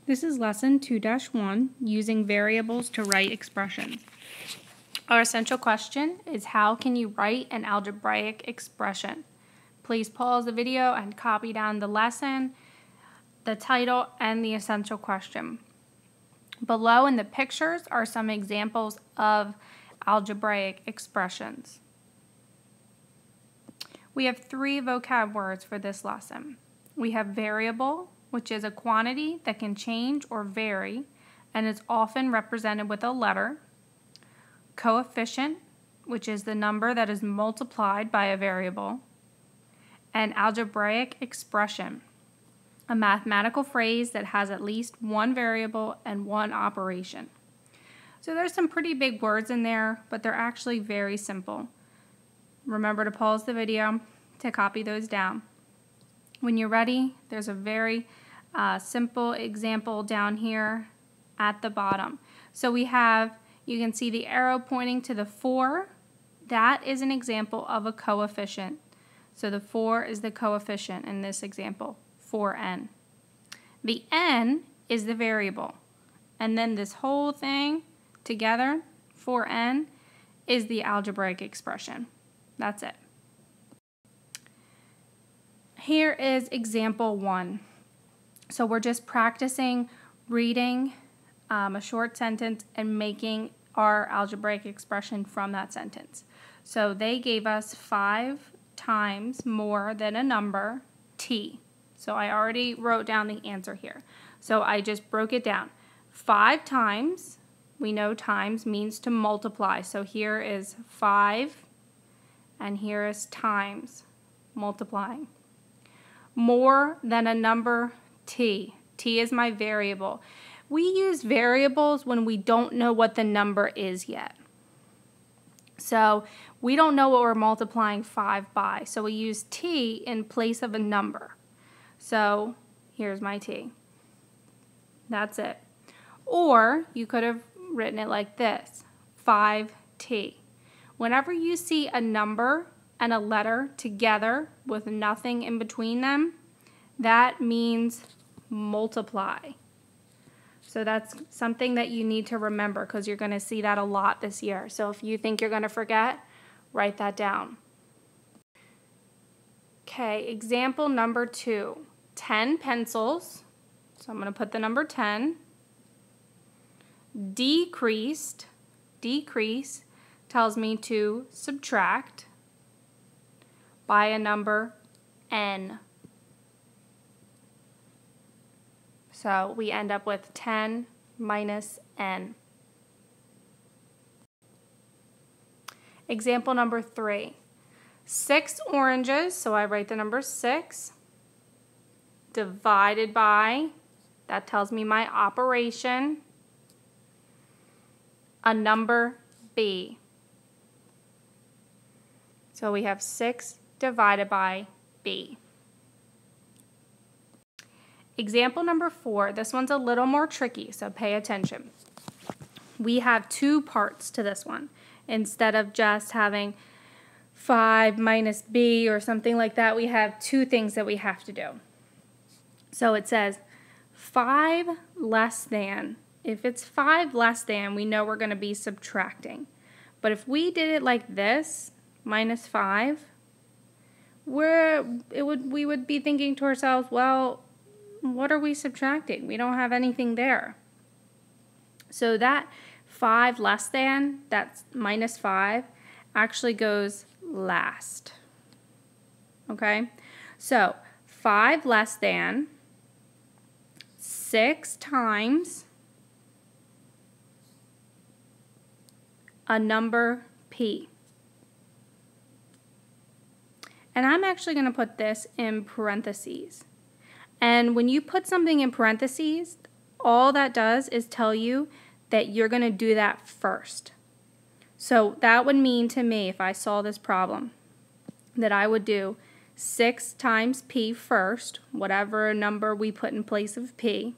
This is lesson 2-1, using variables to write expressions. Our essential question is, how can you write an algebraic expression? Please pause the video and copy down the lesson, the title, and the essential question. Below in the pictures are some examples of algebraic expressions. We have 3 vocab words for this lesson. We have variable, which is a quantity that can change or vary and is often represented with a letter. Coefficient, which is the number that is multiplied by a variable. And algebraic expression, a mathematical phrase that has at least one variable and one operation. So there's some pretty big words in there, but they're actually very simple. Remember to pause the video to copy those down. When you're ready, there's a very simple example down here at the bottom. So we have, you can see the arrow pointing to the 4. That is an example of a coefficient. So the 4 is the coefficient in this example, 4n. The n is the variable. And then this whole thing together, 4n, is the algebraic expression. That's it. Here is example 1. So we're just practicing reading a short sentence and making our algebraic expression from that sentence. So they gave us 5 times more than a number, t. So I already wrote down the answer here. So I just broke it down. 5 times, we know times means to multiply. So here is 5 and here is times, multiplying. More than a number, t. T is my variable. We use variables when we don't know what the number is yet. So we don't know what we're multiplying 5 by. So we use t in place of a number. So here's my t. That's it. Or you could have written it like this, 5t. Whenever you see a number and a letter together with nothing in between them, that means multiply. So that's something that you need to remember because you're going to see that a lot this year. So if you think you're going to forget, write that down. Okay, example number 2, 10 pencils. So I'm going to put the number 10. Decreased, decrease tells me to subtract by a number n. So we end up with 10 minus n. Example number 3. 6 oranges, so I write the number 6, divided by, that tells me my operation, a number b. So we have 6 divided by b. Example number 4, this one's a little more tricky, so pay attention. We have 2 parts to this one. Instead of just having 5 minus b or something like that, we have 2 things that we have to do. So it says 5 less than. If it's 5 less than, we know we're going to be subtracting. But if we did it like this, minus 5, we would be thinking to ourselves, well, what are we subtracting? We don't have anything there. So that 5 less than, that's minus 5, actually goes last. Okay? So 5 less than 6 times a number p. And I'm actually going to put this in parentheses. And when you put something in parentheses, all that does is tell you that you're going to do that first. So that would mean to me, if I saw this problem, that I would do 6 times p first, whatever number we put in place of p.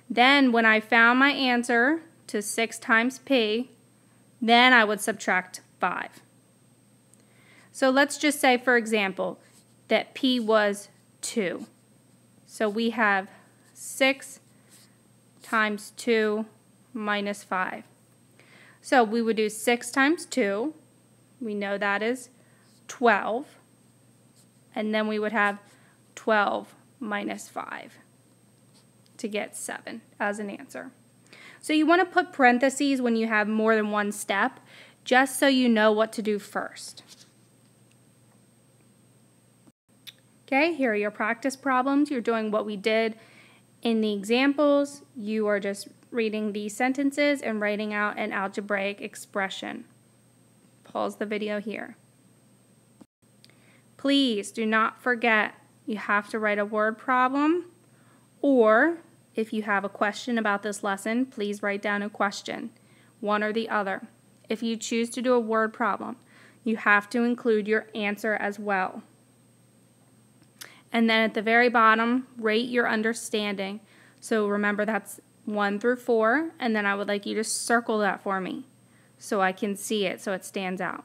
Then when I found my answer to 6 times p, then I would subtract 5. So let's just say, for example, that p was 2. So we have 6 times 2 minus 5. So we would do 6 times 2. We know that is 12. And then we would have 12 minus 5 to get 7 as an answer. So you want to put parentheses when you have more than one step, just so you know what to do first. Okay, here are your practice problems. You're doing what we did in the examples. You are just reading these sentences and writing out an algebraic expression. Pause the video here. Please do not forget you have to write a word problem, or if you have a question about this lesson, please write down a question, one or the other. If you choose to do a word problem, you have to include your answer as well. And then at the very bottom, rate your understanding. So remember that's 1 through 4, and then I would like you to circle that for me so I can see it so it stands out.